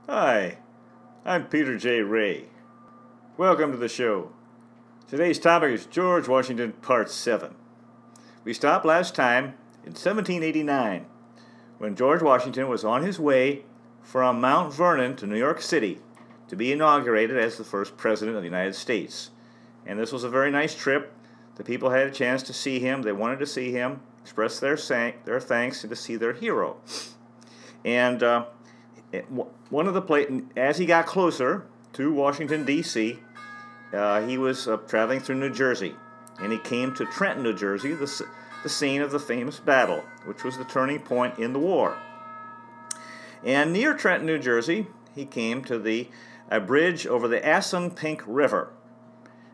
Hi, I'm Peter J. Ray. Welcome to the show. Today's topic is George Washington, Part 7. We stopped last time in 1789, when George Washington was on his way from Mount Vernon to New York City to be inaugurated as the first President of the United States. And this was a very nice trip. The people had a chance to see him. They wanted to see him, express their thanks, and to see their hero. And as he got closer to Washington, D.C., he was traveling through New Jersey, and he came to Trenton, New Jersey, the scene of the famous battle, which was the turning point in the war. And near Trenton, New Jersey, he came to a bridge over the Assunpink River,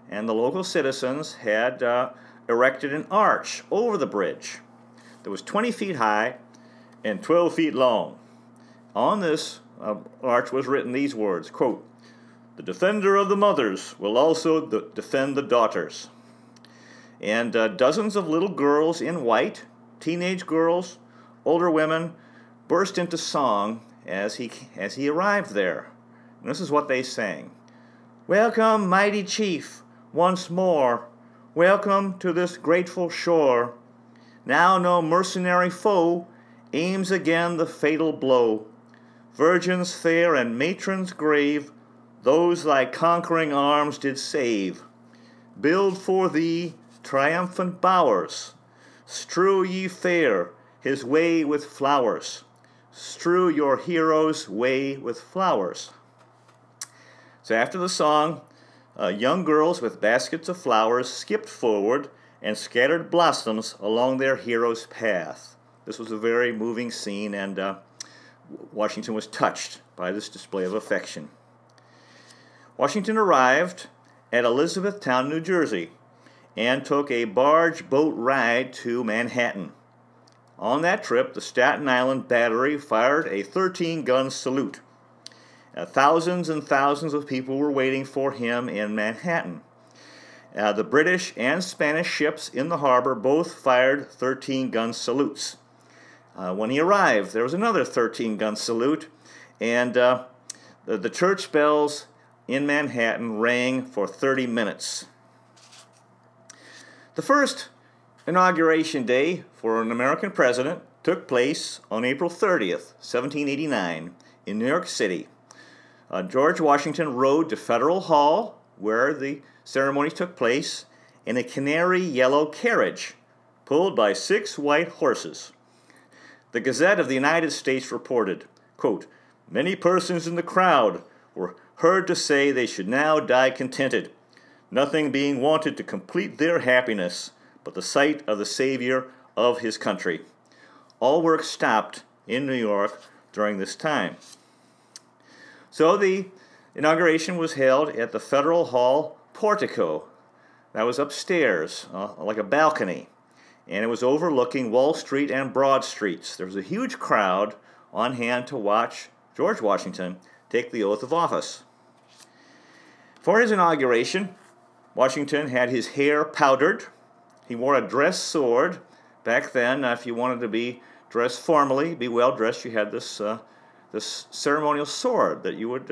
and the local citizens had erected an arch over the bridge that was 20 feet high and 12 feet long. On this arch was written these words, quote, "The defender of the mothers will also defend the daughters." And dozens of little girls in white, teenage girls, older women, burst into song as he arrived there. And this is what they sang. "Welcome, mighty chief, once more. Welcome to this grateful shore. Now no mercenary foe aims again the fatal blow. Virgins fair and matrons grave, those thy conquering arms did save. Build for thee triumphant bowers. Strew ye fair his way with flowers. Strew your hero's way with flowers." So after the song, young girls with baskets of flowers skipped forward and scattered blossoms along their hero's path. This was a very moving scene, and Washington was touched by this display of affection. Washington arrived at Elizabethtown, New Jersey, and took a barge boat ride to Manhattan. On that trip, the Staten Island Battery fired a 13-gun salute. Thousands and thousands of people were waiting for him in Manhattan. The British and Spanish ships in the harbor both fired 13-gun salutes. When he arrived, there was another 13-gun salute, and the church bells in Manhattan rang for 30 minutes. The first inauguration day for an American president took place on April 30th, 1789, in New York City. George Washington rode to Federal Hall, where the ceremony took place, in a canary yellow carriage pulled by 6 white horses. The Gazette of the United States reported, quote, "Many persons in the crowd were heard to say they should now die contented, nothing being wanted to complete their happiness but the sight of the Savior of his country." All work stopped in New York during this time. So the inauguration was held at the Federal Hall portico. That was upstairs, like a balcony, and it was overlooking Wall Street and Broad Streets. There was a huge crowd on hand to watch George Washington take the oath of office. For his inauguration, Washington had his hair powdered. He wore a dress sword. Back then, if you wanted to be dressed formally, be well dressed, you had this ceremonial sword that you would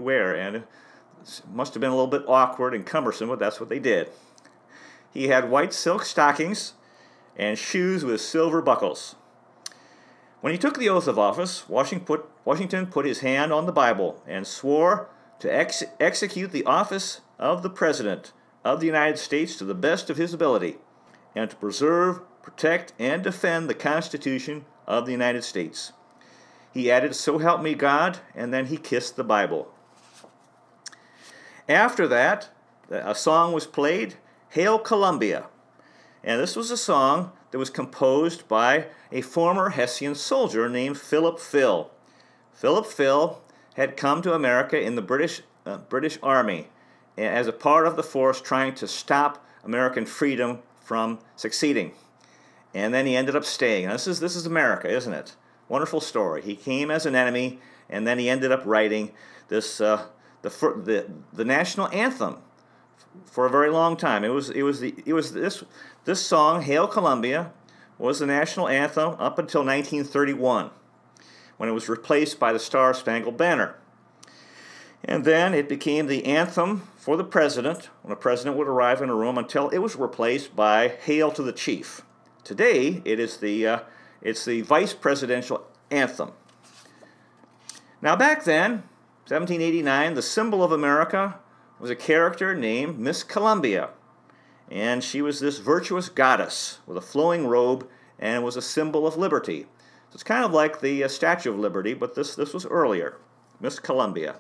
wear, and it must have been a little bit awkward and cumbersome, but that's what they did. He had white silk stockings and shoes with silver buckles. When he took the oath of office, Washington put his hand on the Bible and swore to execute the office of the President of the United States to the best of his ability, and to preserve, protect, and defend the Constitution of the United States. He added, "So help me God," and then he kissed the Bible. After that, a song was played, "Hail Columbia." And this was a song that was composed by a former Hessian soldier named Philip Phil. Philip Phil had come to America in the British Army as a part of the force trying to stop American freedom from succeeding. And then he ended up staying. Now, this is America, isn't it? Wonderful story. He came as an enemy, and then he ended up writing this the national anthem for a very long time. This song, "Hail Columbia," was the national anthem up until 1931, when it was replaced by the Star-Spangled Banner. And then it became the anthem for the president when a president would arrive in a room until it was replaced by Hail to the Chief. Today, it's the vice presidential anthem. Now back then, 1789, the symbol of America was a character named Miss Columbia. And she was this virtuous goddess with a flowing robe and was a symbol of liberty. So it's kind of like the Statue of Liberty, but this was earlier, Miss Columbia.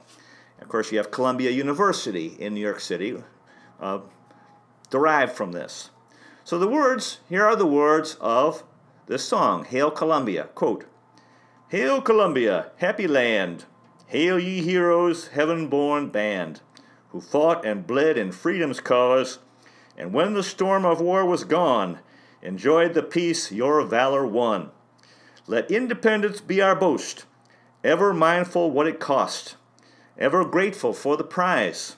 And of course, you have Columbia University in New York City, derived from this. So the words, here are the words of this song, Hail Columbia. Quote, "Hail Columbia, happy land, hail ye heroes, heaven-born band, who fought and bled in freedom's cause, and when the storm of war was gone, enjoyed the peace your valor won. Let independence be our boast, ever mindful what it cost, ever grateful for the prize.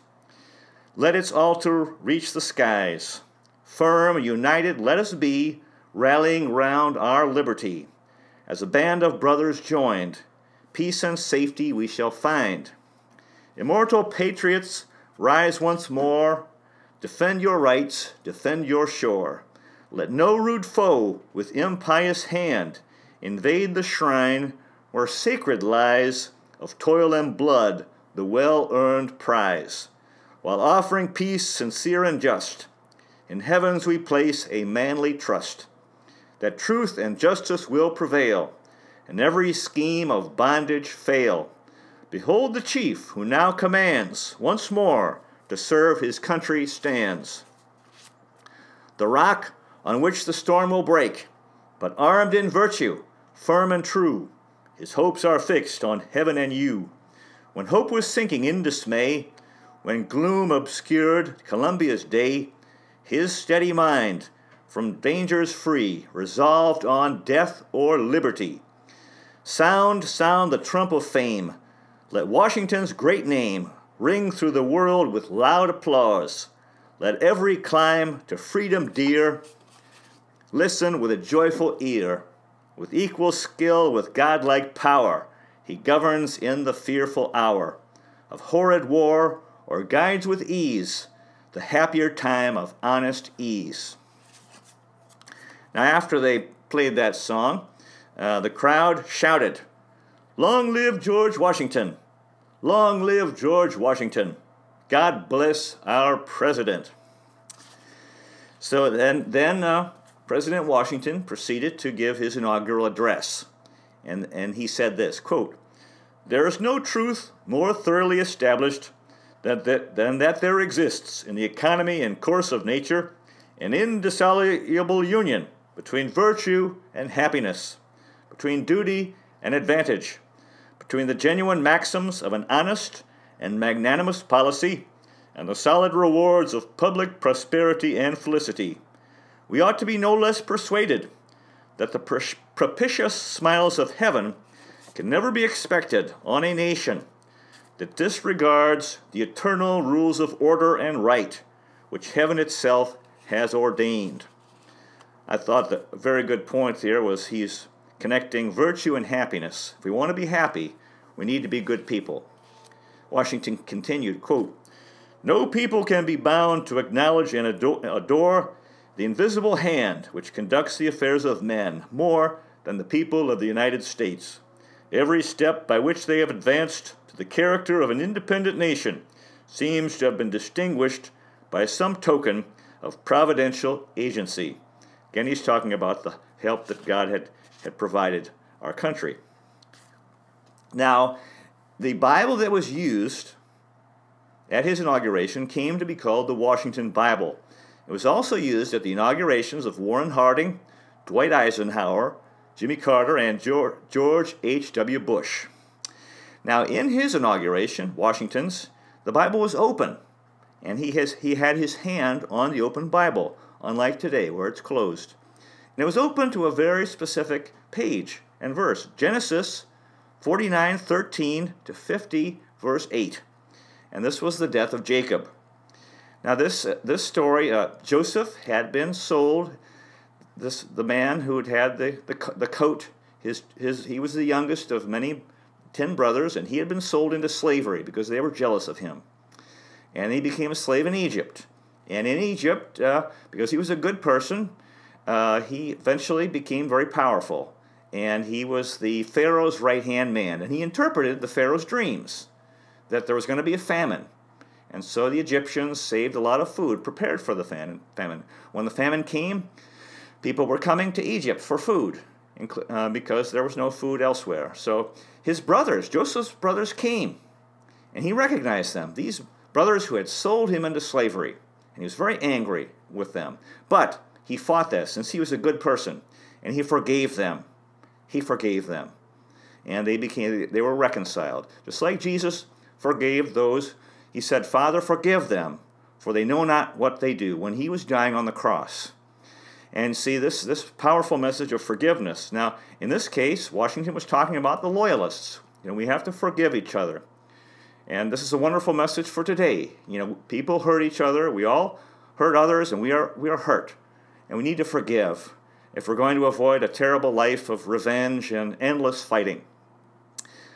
Let its altar reach the skies. Firm, united, let us be, rallying round our liberty. As a band of brothers joined, peace and safety we shall find. Immortal patriots, rise once more, defend your rights, defend your shore. Let no rude foe with impious hand invade the shrine where sacred lies of toil and blood the well-earned prize. While offering peace sincere and just, in heavens we place a manly trust, that truth and justice will prevail, and every scheme of bondage fail. Behold the chief who now commands, once more, to serve his country stands. The rock on which the storm will break, but armed in virtue, firm and true, his hopes are fixed on heaven and you. When hope was sinking in dismay, when gloom obscured Columbia's day, his steady mind, from dangers free, resolved on death or liberty. Sound, sound the trump of fame. Let Washington's great name ring through the world with loud applause. Let every clime to freedom dear listen with a joyful ear. With equal skill, with godlike power, he governs in the fearful hour of horrid war, or guides with ease the happier time of honest ease. Now, after they played that song, the crowd shouted, "Long live George Washington! Long live George Washington! God bless our president!" So then President Washington proceeded to give his inaugural address. And he said this, quote, "There is no truth more thoroughly established than that there exists in the economy and course of nature an indissoluble union between virtue and happiness, between duty and advantage, between the genuine maxims of an honest and magnanimous policy and the solid rewards of public prosperity and felicity. We ought to be no less persuaded that the propitious smiles of heaven can never be expected on a nation that disregards the eternal rules of order and right which heaven itself has ordained." I thought that a very good point there was he's connecting virtue and happiness. If we want to be happy, we need to be good people. Washington continued, quote, "No people can be bound to acknowledge and adore the invisible hand which conducts the affairs of men more than the people of the United States. Every step by which they have advanced to the character of an independent nation seems to have been distinguished by some token of providential agency." Again, he's talking about the help that God had provided our country. Now, the Bible that was used at his inauguration came to be called the Washington Bible. It was also used at the inaugurations of Warren Harding, Dwight Eisenhower, Jimmy Carter, and George H.W. Bush. Now, in his inauguration, Washington's, the Bible was open, and he had his hand on the open Bible, unlike today, where it's closed. And it was open to a very specific page and verse, Genesis 49:13 to 50, verse 8. And this was the death of Jacob. Now, this story, Joseph had been sold. The man who had the coat He was the youngest of 10 brothers, and he had been sold into slavery because they were jealous of him. And he became a slave in Egypt. And in Egypt, because he was a good person, he eventually became very powerful. And he was the Pharaoh's right-hand man. And he interpreted the Pharaoh's dreams, that there was going to be a famine. And so the Egyptians saved a lot of food, prepared for the famine. When the famine came, people were coming to Egypt for food, because there was no food elsewhere. So his brothers, Joseph's brothers, came, and he recognized them, these brothers who had sold him into slavery. And he was very angry with them. But he fought this, since he was a good person, and he forgave them. He forgave them. And they were reconciled. Just like Jesus forgave those, he said, "Father, forgive them, for they know not what they do," when he was dying on the cross. And see, this powerful message of forgiveness. Now, in this case, Washington was talking about the Loyalists. We have to forgive each other. And this is a wonderful message for today. People hurt each other. We all hurt others, and we are hurt. And we need to forgive if we're going to avoid a terrible life of revenge and endless fighting.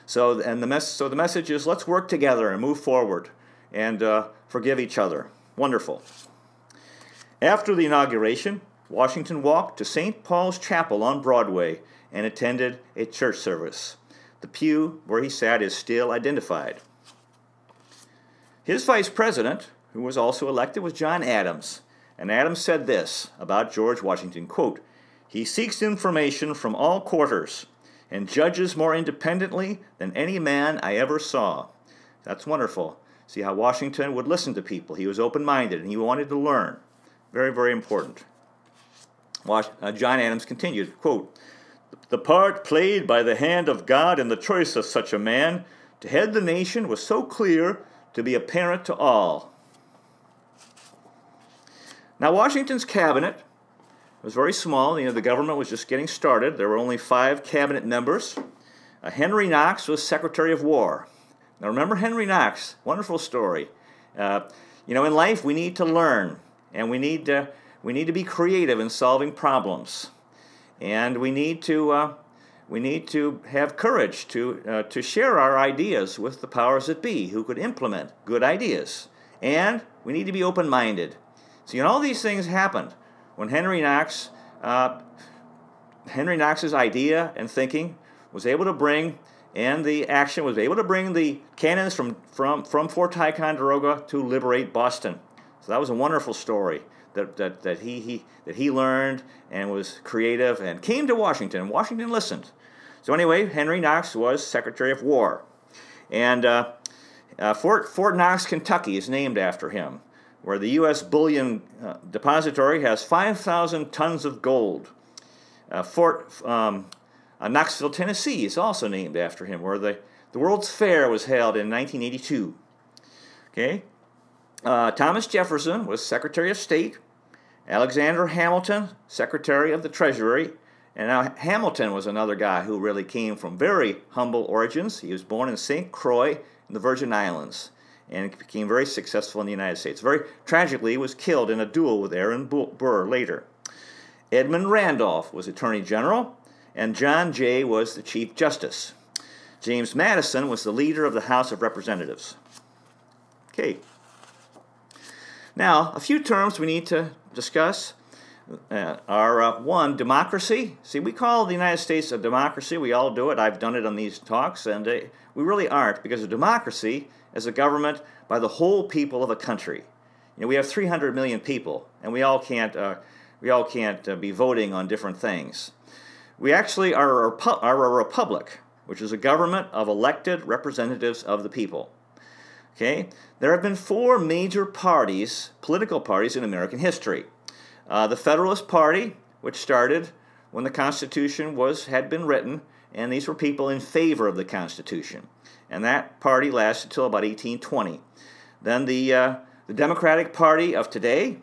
So the message is, let's work together and move forward and forgive each other. Wonderful. After the inauguration, Washington walked to St. Paul's Chapel on Broadway and attended a church service. The pew where he sat is still identified. His vice president, who was also elected, was John Adams. And Adams said this about George Washington, quote, "He seeks information from all quarters and judges more independently than any man I ever saw." That's wonderful. See how Washington would listen to people. He was open-minded, and he wanted to learn. Very, very important. John Adams continued, quote, "The part played by the hand of God in the choice of such a man to head the nation was so clear to be apparent to all." Now, Washington's cabinet was very small. The government was just getting started. There were only 5 cabinet members. Henry Knox was Secretary of War. Now, remember Henry Knox? Wonderful story. In life we need to learn, and we need to be creative in solving problems, and we need to have courage to share our ideas with the powers that be, who could implement good ideas, and we need to be open-minded. See, all these things happened when Henry Knox's idea and thinking was able to bring, and the action was able to bring the cannons from Fort Ticonderoga to liberate Boston. So that was a wonderful story that he learned and was creative and came to Washington, and Washington listened. So anyway, Henry Knox was Secretary of War, and Fort Knox, Kentucky, is named after him, where the U.S. Bullion Depository has 5,000 tons of gold. Knoxville, Tennessee is also named after him, where the World's Fair was held in 1982. Okay, Thomas Jefferson was Secretary of State. Alexander Hamilton, Secretary of the Treasury. And now Hamilton was another guy who really came from very humble origins. He was born in St. Croix in the Virgin Islands and became very successful in the United States. Very tragically, he was killed in a duel with Aaron Burr later. Edmund Randolph was Attorney General, and John Jay was the Chief Justice. James Madison was the leader of the House of Representatives. Okay. Now, a few terms we need to discuss are, one, democracy. See, we call the United States a democracy. We all do it. I've done it on these talks, and we really aren't, because a democracy is a government by the whole people of a country. We have 300 million people, and we all can't be voting on different things. We actually are a republic, which is a government of elected representatives of the people. Okay? There have been 4 major parties, political parties, in American history. The Federalist Party, which started when the Constitution had been written, and these were people in favor of the Constitution. And that party lasted until about 1820. Then the Democratic Party of today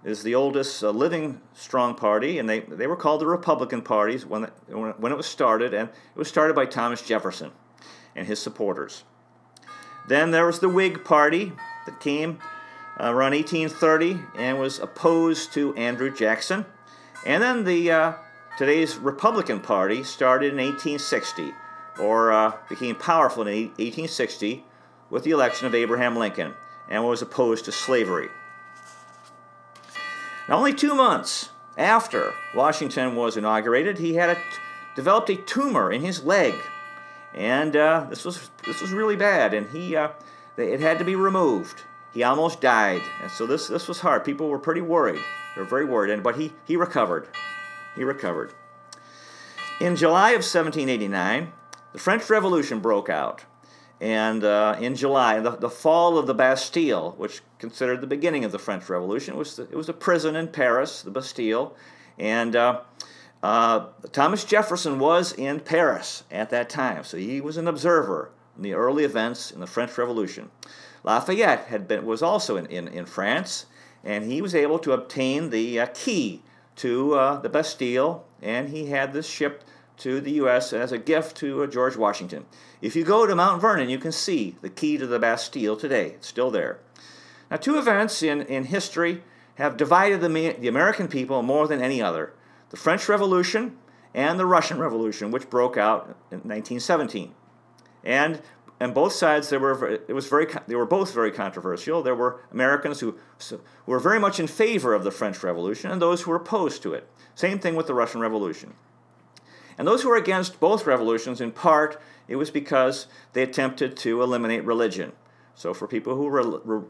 is the oldest living strong party, and they were called the Republican parties when it was started, and it was started by Thomas Jefferson and his supporters. Then there was the Whig Party that came around 1830 and was opposed to Andrew Jackson. And then the today's Republican Party started in 1860, or became powerful in 1860 with the election of Abraham Lincoln, and was opposed to slavery. Now, only 2 months after Washington was inaugurated, he had developed a tumor in his leg, and this was really bad, and it had to be removed. He almost died, and so this was hard. People were pretty worried. They were very worried, but he recovered. He recovered. In July of 1789, the French Revolution broke out, and in July, the fall of the Bastille, which considered the beginning of the French Revolution, it was a prison in Paris, the Bastille, and Thomas Jefferson was in Paris at that time, so he was an observer in the early events in the French Revolution. Lafayette was also in France, and he was able to obtain the key to the Bastille, and he had this shipped to the U.S. as a gift to George Washington. If you go to Mount Vernon, you can see the key to the Bastille today. It's still there. Now, 2 events in history have divided the American people more than any other: the French Revolution and the Russian Revolution, which broke out in 1917. And both sides, they were both very controversial. There were Americans who were very much in favor of the French Revolution, and those who were opposed to it. Same thing with the Russian Revolution. And those who were against both revolutions, in part, it was because they attempted to eliminate religion. So for people who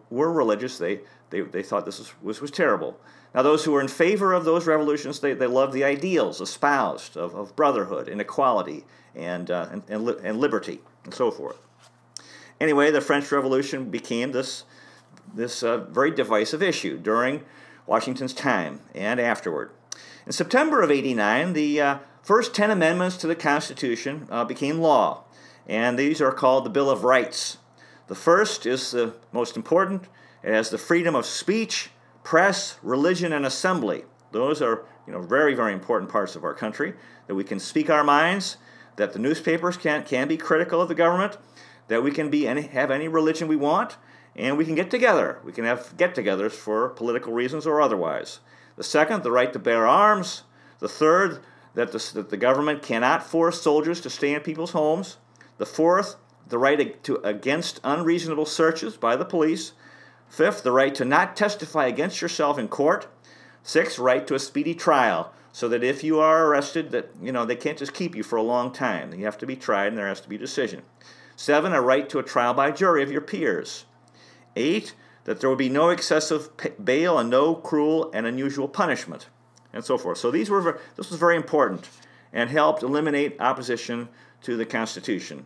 were religious, they thought this was terrible. Now, those who were in favor of those revolutions, they loved the ideals espoused of brotherhood and equality and liberty and so forth. Anyway, the French Revolution became this very divisive issue during Washington's time and afterward. In September of '89, the first 10 amendments to the Constitution became law, and these are called the Bill of Rights. The first is the most important. It has the freedom of speech, press, religion, and assembly. Those are very, very important parts of our country, that we can speak our minds, that the newspapers can be critical of the government, that we can have any religion we want, and we can get together. We can have get-togethers for political reasons or otherwise. The second, the right to bear arms. The third, that the government cannot force soldiers to stay in people's homes. The fourth, the right against unreasonable searches by the police. Fifth, the right to not testify against yourself in court. Sixth, right to a speedy trial, so that if you are arrested, that they can't just keep you for a long time. You have to be tried, and there has to be a decision. 7, a right to a trial by jury of your peers. 8, that there will be no excessive bail and no cruel and unusual punishment, and so forth. So this was very important and helped eliminate opposition to the Constitution.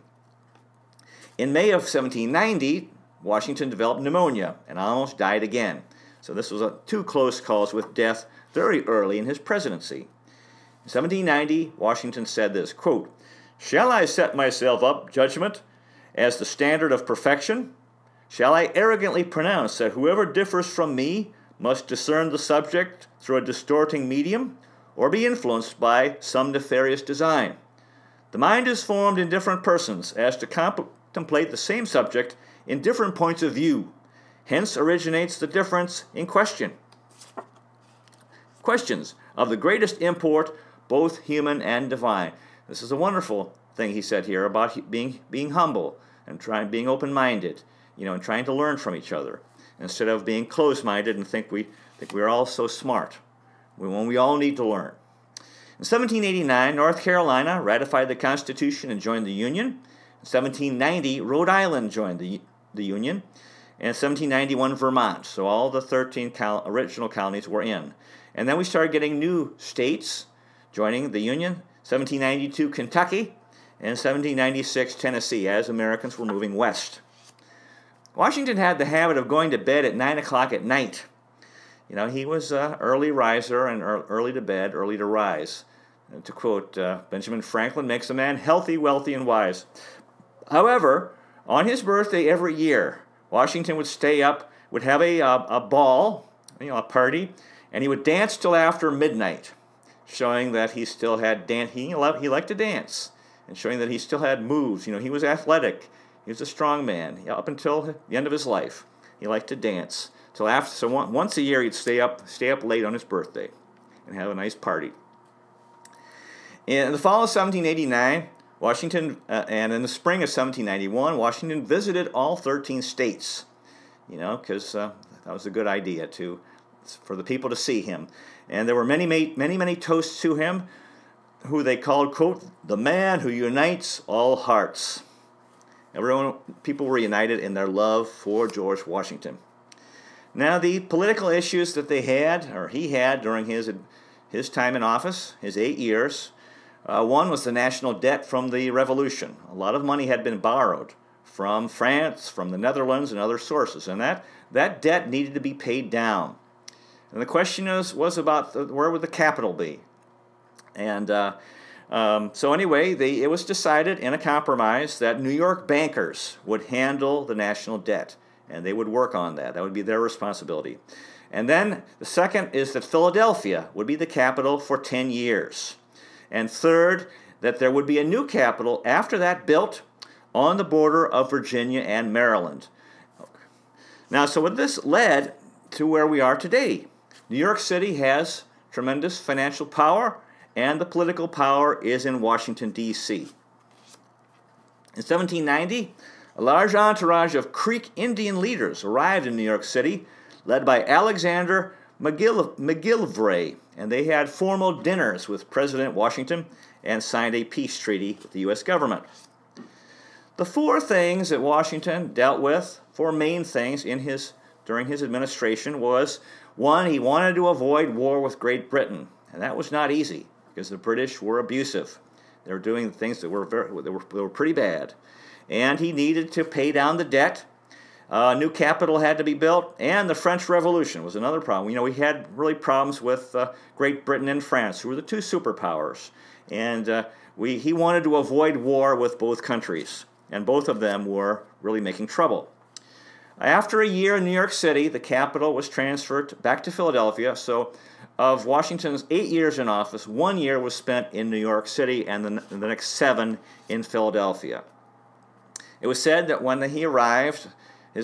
In May of 1790, Washington developed pneumonia and almost died again. So this was 2 close calls with death very early in his presidency. In 1790, Washington said this, quote, "Shall I set myself up, judgment, as the standard of perfection? Shall I arrogantly pronounce that whoever differs from me must discern the subject through a distorting medium, or be influenced by some nefarious design? The mind is formed in different persons as to contemplate the same subject in different points of view. Hence originates the difference in questions of the greatest import, both human and divine." This is a wonderful thing he said here about being humble and being open-minded, and trying to learn from each other instead of being closed-minded and think we're all so smart when we all need to learn. In 1789, North Carolina ratified the Constitution and joined the Union. In 1790, Rhode Island joined the Union. And in 1791, Vermont. So all the 13 original colonies were in. And then we started getting new states joining the Union. 1792, Kentucky. And 1796, Tennessee, as Americans were moving west. Washington had the habit of going to bed at 9 o'clock at night. He was an early riser and early to bed, early to rise. And to quote Benjamin Franklin, makes a man healthy, wealthy, and wise. However, on his birthday every year, Washington would stay up, would have a ball, a party, and he would dance till after midnight, showing that he still had he liked to dance, and showing that he still had moves. He was athletic. He was a strong man. Up until the end of his life, he liked to dance till after. So once a year, he'd stay up late on his birthday, and have a nice party. In the fall of 1789, Washington, and in the spring of 1791, Washington visited all 13 states, because that was a good idea for the people to see him. And there were many toasts to him, who they called, quote, the man who unites all hearts. People were united in their love for George Washington. Now, the political issues that he had during his time in office, his 8 years, one was the national debt from the Revolution. A lot of money had been borrowed from France, from the Netherlands, and other sources, and that debt needed to be paid down. And the question was about where would the capital be? And so anyway, it was decided in a compromise that New York bankers would handle the national debt, and they would work on that. That would be their responsibility. And then the second is that Philadelphia would be the capital for 10 years. And third, that there would be a new capital after that built on the border of Virginia and Maryland. Now, so what this led to where we are today. New York City has tremendous financial power, and the political power is in Washington, D.C. In 1790, a large entourage of Creek Indian leaders arrived in New York City, led by Alexander McGillivray, and they had formal dinners with President Washington and signed a peace treaty with the U.S. government. The four things that Washington dealt with, four main things during his administration, was, one, he wanted to avoid war with Great Britain, and that was not easy because the British were abusive. They were doing things that were pretty bad, and he needed to pay down the debt. New capital had to be built, and the French Revolution was another problem. We had really problems with Great Britain and France, who were the two superpowers, and he wanted to avoid war with both countries, and both of them were really making trouble. After a year in New York City, the capital was transferred back to Philadelphia, so of Washington's 8 years in office, 1 year was spent in New York City, and the next 7 in Philadelphia. It was said that when his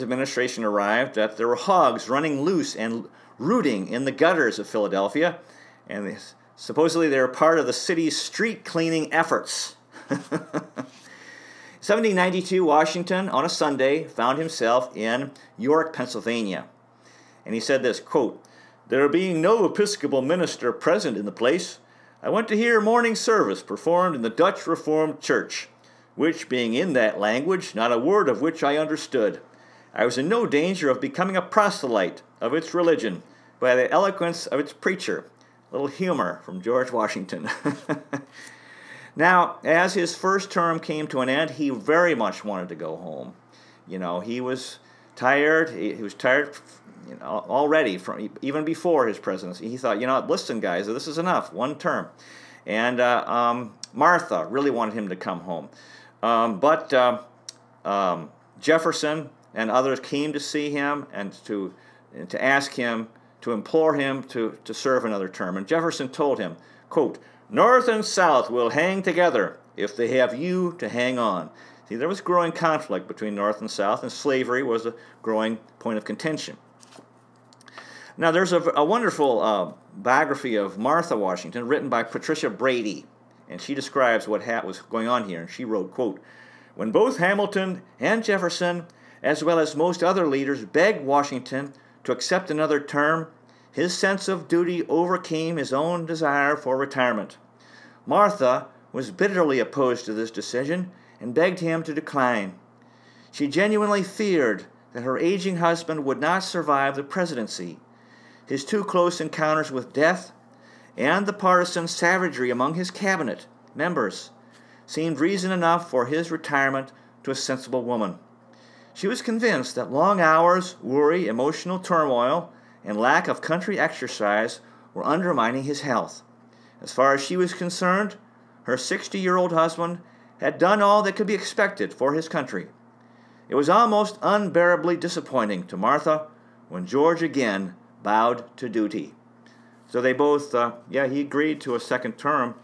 administration arrived, that there were hogs running loose and rooting in the gutters of Philadelphia, and supposedly they were part of the city's street cleaning efforts. 1792, Washington, on a Sunday, found himself in York, Pennsylvania. And he said this, quote, there being no Episcopal minister present in the place, I went to hear morning service performed in the Dutch Reformed Church, which being in that language, not a word of which I understood. I was in no danger of becoming a proselyte of its religion by the eloquence of its preacher. A little humor from George Washington. Now, as his first term came to an end, he very much wanted to go home. He was tired. He was tired, already even before his presidency. He thought, listen, guys, this is enough. One term. And Martha really wanted him to come home, but Jefferson and others came to see him and to ask him, to implore him to serve another term. And Jefferson told him, quote, North and South will hang together if they have you to hang on. See, there was growing conflict between North and South, and slavery was a growing point of contention. Now, there's a wonderful biography of Martha Washington written by Patricia Brady, and she describes what was going on here. And she wrote, quote, when both Hamilton and Jefferson, as well as most other leaders, begged Washington to accept another term, his sense of duty overcame his own desire for retirement. Martha was bitterly opposed to this decision and begged him to decline. She genuinely feared that her aging husband would not survive the presidency. His too close encounters with death and the partisan savagery among his cabinet members seemed reason enough for his retirement to a sensible woman. She was convinced that long hours, worry, emotional turmoil, and lack of country exercise were undermining his health. As far as she was concerned, her 60-year-old husband had done all that could be expected for his country. It was almost unbearably disappointing to Martha when George again bowed to duty. So they both, he agreed to a second term.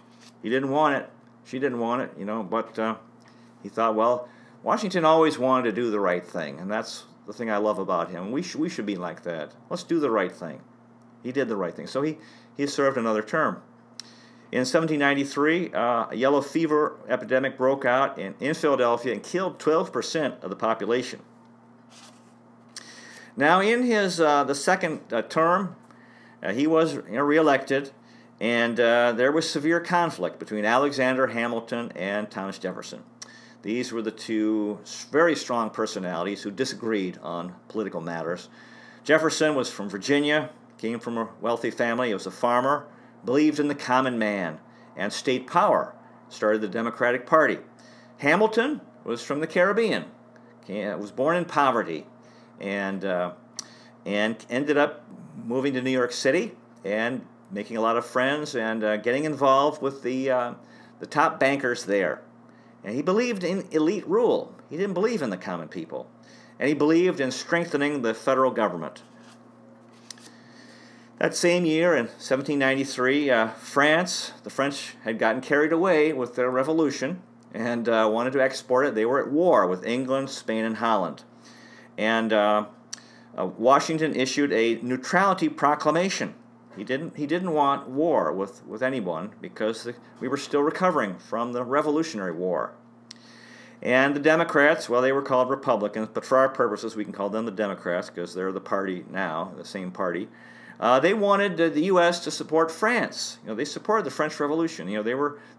He didn't want it. She didn't want it, but he thought, well, Washington always wanted to do the right thing, and that's the thing I love about him. We should be like that. Let's do the right thing. He did the right thing. So he served another term. In 1793, a yellow fever epidemic broke out in Philadelphia and killed 12% of the population. Now, in his the second term, he was reelected, and there was severe conflict between Alexander Hamilton and Thomas Jefferson. These were the two very strong personalities who disagreed on political matters. Jefferson was from Virginia, came from a wealthy family, he was a farmer, believed in the common man and state power, started the Democratic Party. Hamilton was from the Caribbean, was born in poverty, and ended up moving to New York City and making a lot of friends and getting involved with the top bankers there. And he believed in elite rule. He didn't believe in the common people. And he believed in strengthening the federal government. That same year, in 1793, the French had gotten carried away with their revolution and wanted to export it. They were at war with England, Spain, and Holland. And Washington issued a neutrality proclamation. He didn't want war with anyone because we were still recovering from the Revolutionary War. And the Democrats, well, they were called Republicans, but for our purposes we can call them the Democrats because they're the party now, the same party. They wanted the U.S. to support France. They supported the French Revolution.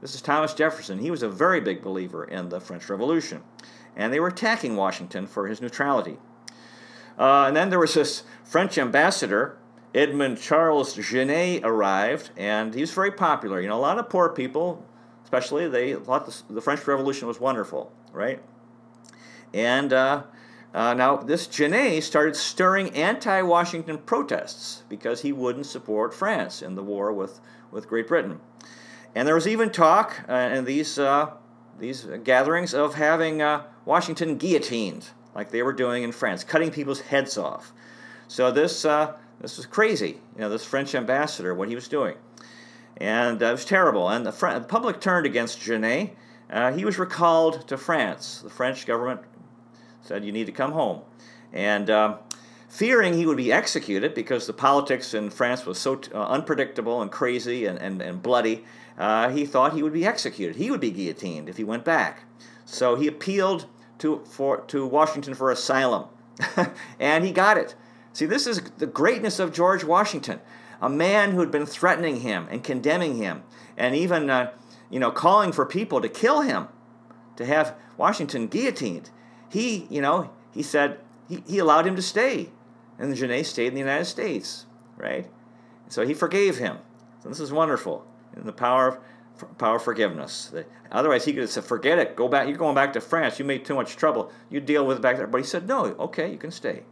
This is Thomas Jefferson. He was a very big believer in the French Revolution. And they were attacking Washington for his neutrality. And then there was this French ambassador, Edmund Charles Genet, arrived, and he was very popular. A lot of poor people, especially, they thought the French Revolution was wonderful, right? And now this Genet started stirring anti-Washington protests because he wouldn't support France in the war with Great Britain. And there was even talk in these gatherings of having Washington guillotined, like they were doing in France, cutting people's heads off. So this was crazy, this French ambassador, what he was doing. And it was terrible. And the public turned against Genet. He was recalled to France. The French government said, you need to come home. And fearing he would be executed because the politics in France was so unpredictable and crazy and bloody, he thought he would be executed. He would be guillotined if he went back. So he appealed to Washington for asylum. And he got it. See, this is the greatness of George Washington, a man who had been threatening him and condemning him and even, calling for people to kill him, to have Washington guillotined. He said he allowed him to stay, and Genet stayed in the United States, right? So he forgave him. So this is wonderful, in the power of forgiveness. Otherwise, he could have said, forget it, go back. You're going back to France. You made too much trouble. You deal with it back there. But he said, no, okay, you can stay.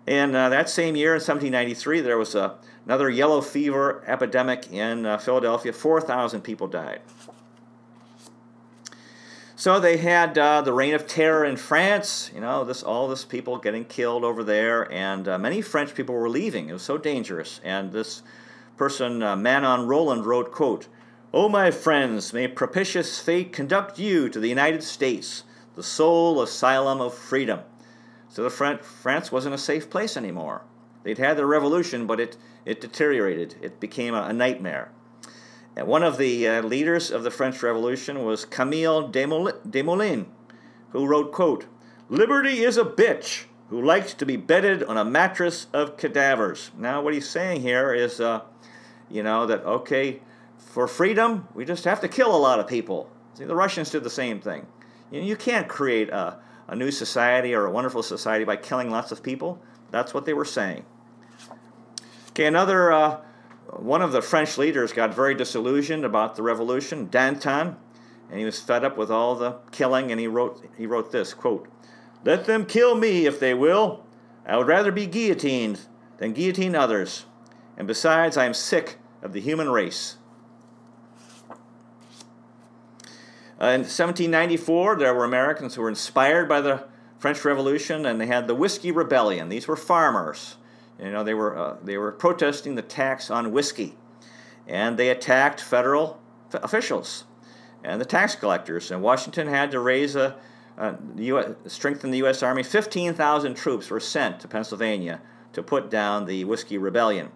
And that same year, in 1793, there was another yellow fever epidemic in Philadelphia. 4,000 people died. So they had the Reign of Terror in France. All this people getting killed over there, and many French people were leaving. It was so dangerous. And this person, Manon Roland, wrote, quote, "Oh, my friends, may propitious fate conduct you to the United States, the sole asylum of freedom." So France wasn't a safe place anymore. They'd had their revolution, but it deteriorated. It became a nightmare. And one of the leaders of the French Revolution was Camille Desmoulins, who wrote, quote, "Liberty is a bitch who likes to be bedded on a mattress of cadavers." Now, what he's saying here is, that, okay, for freedom, we just have to kill a lot of people. See, the Russians did the same thing. You can't create a new society or a wonderful society by killing lots of people. That's what they were saying. Okay, one of the French leaders got very disillusioned about the revolution, Danton, and he was fed up with all the killing, and he wrote this, quote, "Let them kill me if they will. I would rather be guillotined than guillotine others. And besides, I am sick of the human race." In 1794, there were Americans who were inspired by the French Revolution, and they had the Whiskey Rebellion. These were farmers. They were protesting the tax on whiskey, and they attacked federal officials and the tax collectors. And Washington had to strengthen the U.S. Army. 15,000 troops were sent to Pennsylvania to put down the Whiskey Rebellion,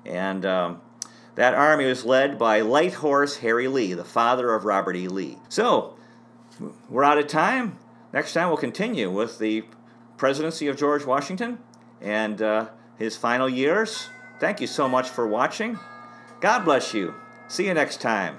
and That army was led by Light Horse Harry Lee, the father of Robert E. Lee. So, we're out of time. Next time we'll continue with the presidency of George Washington and his final years. Thank you so much for watching. God bless you. See you next time.